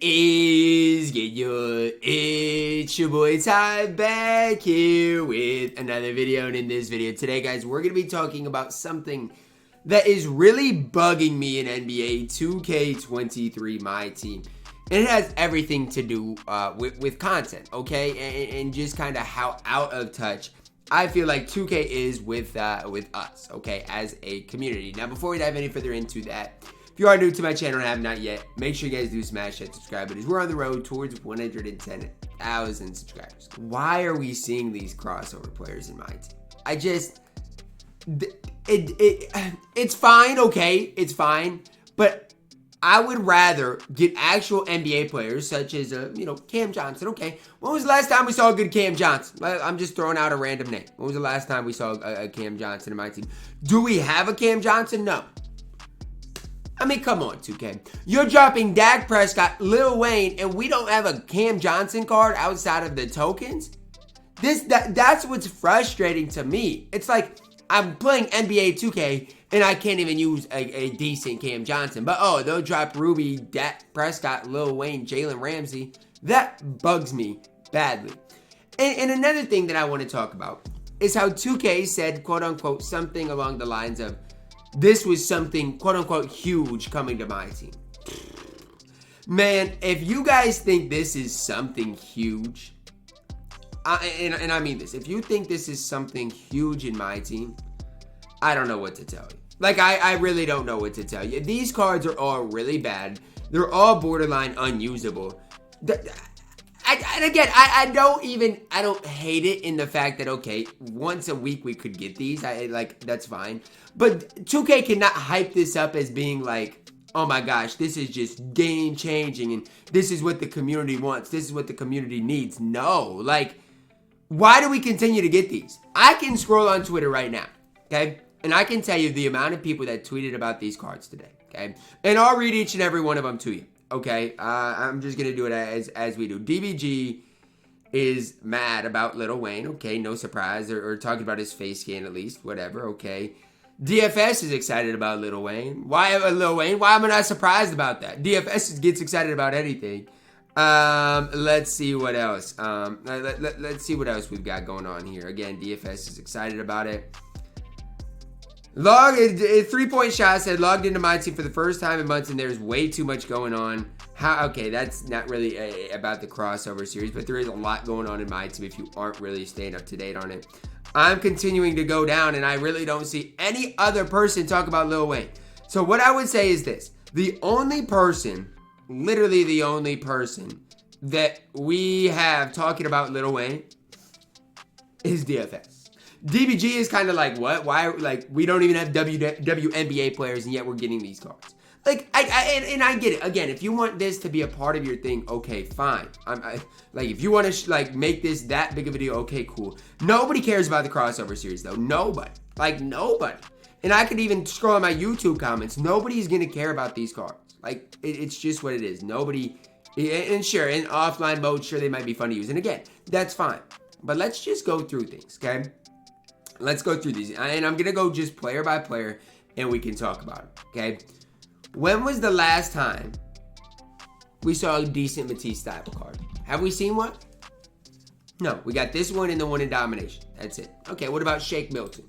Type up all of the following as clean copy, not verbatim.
is good? It's your boy Ty back here with another video. And in this video today, guys, we're going to be talking about something that is really bugging me in NBA 2K23 MyTeam. And it has everything to do with content, okay? And just kind of how out of touch I feel like 2K is with us, okay, as a community. Now, before we dive any further into that, if you are new to my channel and have not yet, make sure you guys do smash that subscribe button. We're on the road towards 110,000 subscribers. Why are we seeing these crossover players in my team? It's fine, okay, it's fine, but I would rather get actual NBA players such as, Cam Johnson. Okay, when was the last time we saw a good Cam Johnson? I'm just throwing out a random name. When was the last time we saw a Cam Johnson in my team? Do we have a Cam Johnson? No. I mean, come on, 2K. You're dropping Dak Prescott, Lil Wayne, and we don't have a Cam Johnson card outside of the tokens? That's what's frustrating to me. It's like I'm playing NBA 2K and I can't even use a decent Cam Johnson. But, they'll drop Ruby, Dak Prescott, Lil Wayne, Jalen Ramsey. That bugs me badly. And another thing that I want to talk about is how 2K said, quote-unquote, something along the lines of, this was something, quote-unquote, huge coming to my team. Man, if you guys think this is something huge, and I mean this, if you think this is something huge in my team, I don't know what to tell you. Like, I really don't know what to tell you. These cards are all really bad. They're all borderline unusable. And again, I don't hate it in the fact that, okay, once a week we could get these. That's fine. But 2K cannot hype this up as being like, oh my gosh, this is just game changing and this is what the community wants. This is what the community needs. No, like, why do we continue to get these? I can scroll on Twitter right now, okay? And I can tell you the amount of people that tweeted about these cards today, okay? And I'll read each and every one of them to you. Okay, I'm just going to do it as we do. DBG is mad about Lil Wayne. Okay, no surprise. Or talking about his face scan at least. Whatever, okay. DFS is excited about Lil Wayne. Why Lil Wayne? Why am I not surprised about that? DFS gets excited about anything. Let's see what else. Let's see what else we've got going on here. Again, DFS is excited about it. Three-point shot said logged into my team for the first time in months and there's way too much going on. Okay, that's not really about the crossover series, but there is a lot going on in my team if you aren't really staying up to date on it. I'm continuing to go down and I really don't see any other person talk about Lil Wayne. So what I would say is this. The only person, literally the only person that we have talking about Lil Wayne is DFS. DBG is kind of like, what? Why? Like, we don't even have WNBA players, and yet we're getting these cards. Like, I get it. Again, if you want this to be a part of your thing, okay, fine. Like, if you want to make this that big of a deal, okay, cool. Nobody cares about the crossover series, though. Nobody. Like, nobody. And I could even scroll in my YouTube comments. Nobody's gonna care about these cards. Like, it's just what it is. Nobody. And sure, in offline mode, sure, they might be fun to use. And again, that's fine. But let's just go through things, okay? Let's go through these. And I'm going to go just player by player and we can talk about it, okay? When was the last time we saw a decent Matisse style card? Have we seen one? No. We got this one and the one in domination. That's it. Okay, what about Shake Milton?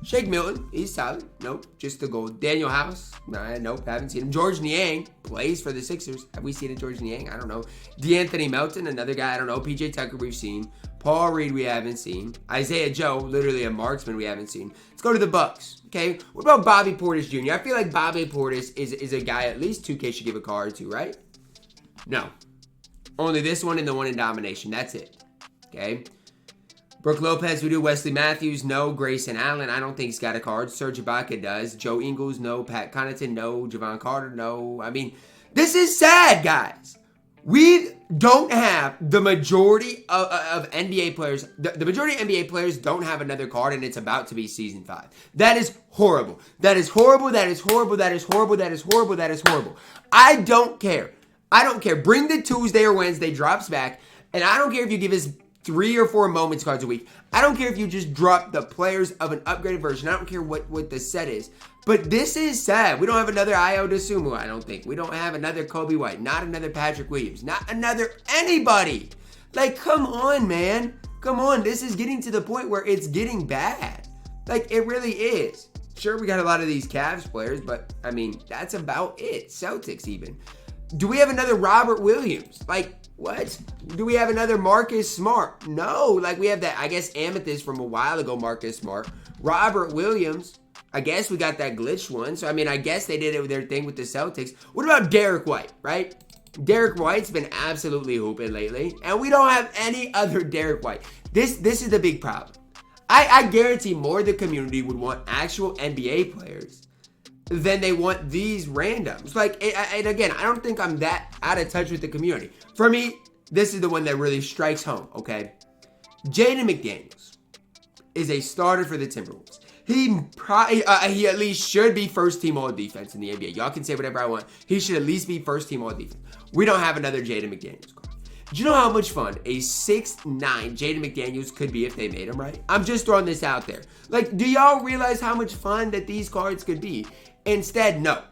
Shake Milton, he's solid. Nope, just the gold. Daniel House? Nope, haven't seen him. George Niang plays for the Sixers. Have we seen a George Niang? I don't know. DeAnthony Melton, another guy, I don't know. PJ Tucker, we've seen. Paul Reed, we haven't seen. Isaiah Joe, literally a marksman, we haven't seen. Let's go to the Bucks, okay? What about Bobby Portis Jr.? I feel like Bobby Portis is a guy at least 2K should give a card to, right? No. Only this one and the one in domination. That's it, okay? Brooke Lopez, we do. Wesley Matthews, no. Grayson Allen, I don't think he's got a card. Serge Ibaka does. Joe Ingles, no. Pat Connaughton, no. Javon Carter, no. I mean, this is sad, guys. We don't have the majority of NBA players. The majority of NBA players don't have another card, and it's about to be Season 5. That is horrible. That is horrible. That is horrible. That is horrible. That is horrible. That is horrible. I don't care. I don't care. Bring the Tuesday or Wednesday drops back, and I don't care if you give us 3 or 4 moments cards a week. I don't care if you just drop the players of an upgraded version. I don't care what the set is. But this is sad. We don't have another Ayo Dosunmu, I don't think. We don't have another Kobe White. Not another Patrick Williams. Not another anybody. Like, come on, man. Come on. This is getting to the point where it's getting bad. Like, it really is. Sure, we got a lot of these Cavs players, but, I mean, that's about it. Celtics, even. Do we have another Robert Williams? Like, what? Do we have another Marcus Smart? No. Like, we have that, I guess, amethyst from a while ago, Marcus Smart. Robert Williams. I guess we got that glitched one. So, I mean, I guess they did it with their thing with the Celtics. What about Derek White, right? Derek White's been absolutely hooping lately. And we don't have any other Derek White. This is the big problem. I guarantee more of the community would want actual NBA players than they want these randoms. Like, and again, I don't think I'm that out of touch with the community. For me, this is the one that really strikes home, okay? Jaden McDaniels is a starter for the Timberwolves. He at least should be first team all defense in the NBA. Y'all can say whatever I want. He should at least be first team all defense. We don't have another Jaden McDaniels card. Do you know how much fun a 6'9" Jaden McDaniels could be if they made him, right? I'm just throwing this out there. Like, do y'all realize how much fun that these cards could be? Instead, no.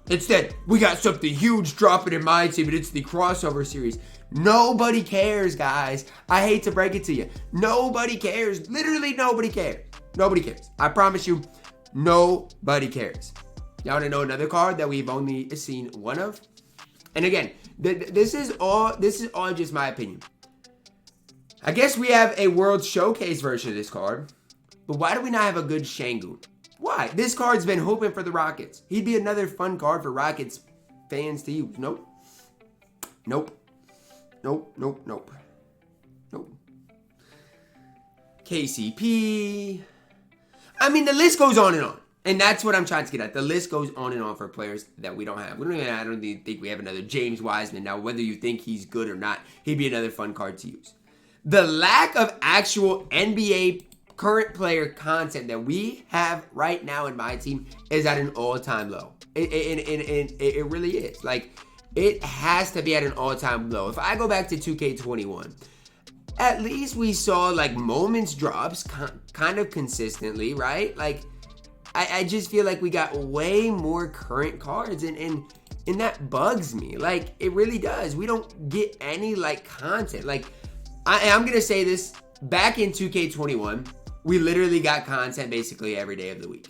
Instead, we got something huge dropping in my team, and it's the crossover series. Nobody cares, guys. I hate to break it to you. Nobody cares. Literally nobody cares. Nobody cares. I promise you, nobody cares. Y'all want to know another card that we've only seen one of? And again, this is all just my opinion. I guess we have a World Showcase version of this card, but why do we not have a good Şengün? Why? This card's been hooping for the Rockets. He'd be another fun card for Rockets fans to use. Nope. KCP. I mean, the list goes on and on. And that's what I'm trying to get at. The list goes on and on for players that we don't have. I don't even think we have another James Wiseman. Now, whether you think he's good or not, he'd be another fun card to use. The lack of actual NBA current player content that we have right now in my team is at an all-time low. It really is. Like, it has to be at an all-time low. If I go back to 2K21, at least we saw, like, moments drops kind of consistently, right? Like, I just feel like we got way more current cards, and that bugs me. Like, it really does. We don't get any, like, content. Like, I'm going to say this. Back in 2K21, we literally got content basically every day of the week.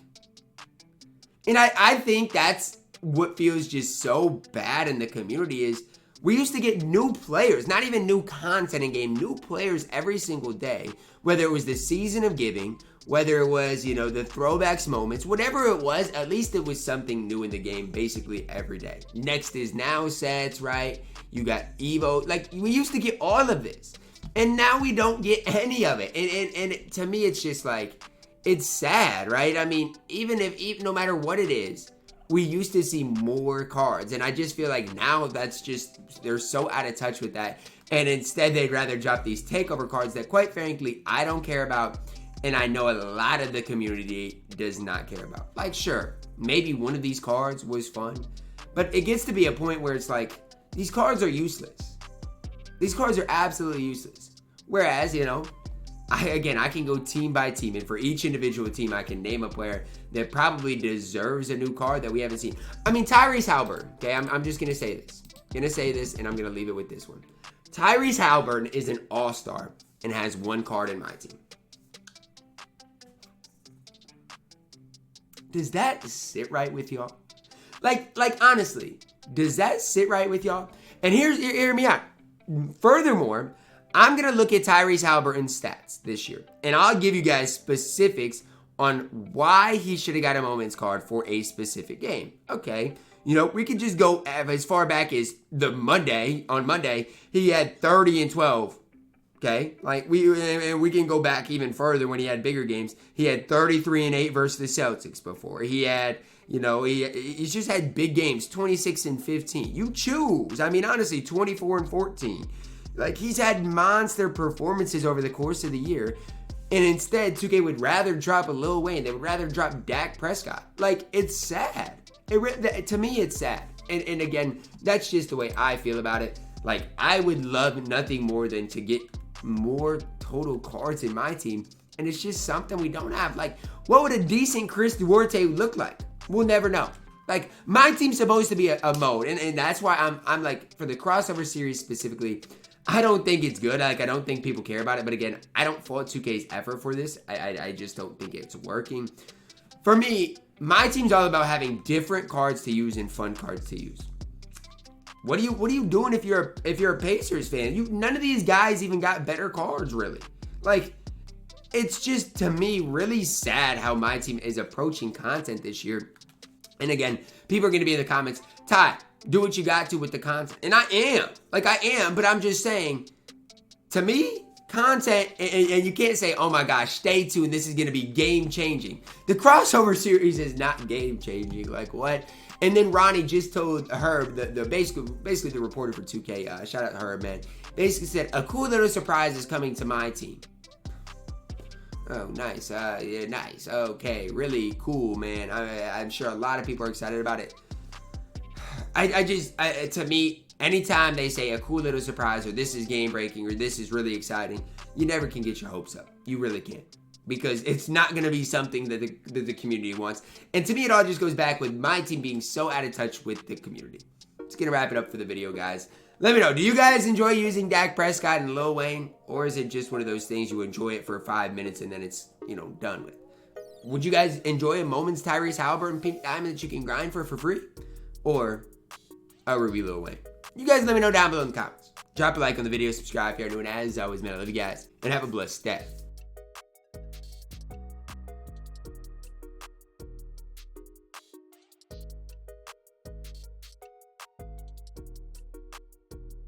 And I think that's what feels just so bad in the community is we used to get new players, not even new content in game, new players every single day, whether it was the Season of Giving, whether it was, the throwbacks moments, whatever it was, at least it was something new in the game basically every day. Next is now sets, right? You got Evo. Like, we used to get all of this. And now we don't get any of it. And to me, it's just like, it's sad, right? I mean, even no matter what it is, we used to see more cards. And I just feel like now that's just, they're so out of touch with that. And instead, they'd rather drop these takeover cards that, quite frankly, I don't care about. And I know a lot of the community does not care about. Like, sure, maybe one of these cards was fun. But it gets to be a point where it's like, these cards are useless. These cards are absolutely useless. Whereas, I can go team by team. And for each individual team, I can name a player that probably deserves a new card that we haven't seen. I mean, Tyrese Haliburton. Okay, I'm just going to say this. And I'm going to leave it with this one. Tyrese Haliburton is an all-star and has one card in my team. Does that sit right with y'all? Like honestly, does that sit right with y'all? And hear me out. Furthermore, I'm going to look at Tyrese Haliburton's stats this year. And I'll give you guys specifics on why he should have got a moments card for a specific game. Okay. We could just go as far back as on Monday, he had 30 and 12. Okay, like we can go back even further when he had bigger games. He had 33 and 8 versus the Celtics before. He had, he just had big games, 26 and 15. You choose. I mean, honestly, 24 and 14. Like, he's had monster performances over the course of the year. And instead, 2K would rather drop a Lil Wayne. They would rather drop Dak Prescott. Like, it's sad. To me, it's sad. And again, that's just the way I feel about it. Like, I would love nothing more than to get more total cards in my team And it's just something we don't have. Like, what would a decent Chris Duarte look like? We'll never know. Like, my team's supposed to be a mode. And that's why I'm like, for the crossover series specifically, I don't think it's good. Like, I don't think people care about it. But again, I don't fault 2K's effort for this. I just don't think it's working. For me, my team's all about having different cards to use and fun cards to use. What are you doing if you're a Pacers fan? None of these guys even got better cards, really. Like, it's just, to me, really sad how my team is approaching content this year. And again, people are going to be in the comments, Ty, do what you got to with the content. And I am. Like, I am. But I'm just saying, to me, content, and you can't say, oh my gosh, stay tuned, this is going to be game-changing. The crossover series is not game-changing. Like, what? And then Ronnie just told Herb, basically the reporter for 2K, shout out to Herb, man, basically said, a cool little surprise is coming to my team. Oh, nice. Yeah, nice. Okay, really cool, man. I'm sure a lot of people are excited about it. To me, anytime they say a cool little surprise or this is game-breaking or this is really exciting, you never can get your hopes up. You really can't. Because it's not going to be something that the community wants. And to me, it all just goes back with my team being so out of touch with the community. Just going to wrap it up for the video, guys. Let me know, do you guys enjoy using Dak Prescott and Lil Wayne? Or is it just one of those things you enjoy it for 5 minutes and then it's, done with? Would you guys enjoy a moment's Tyrese Halliburton Pink Diamond that you can grind for free? Or a Ruby Lil Wayne? You guys let me know down below in the comments. Drop a like on the video, subscribe if you're new, and as always, man, I love you guys, and have a blessed day.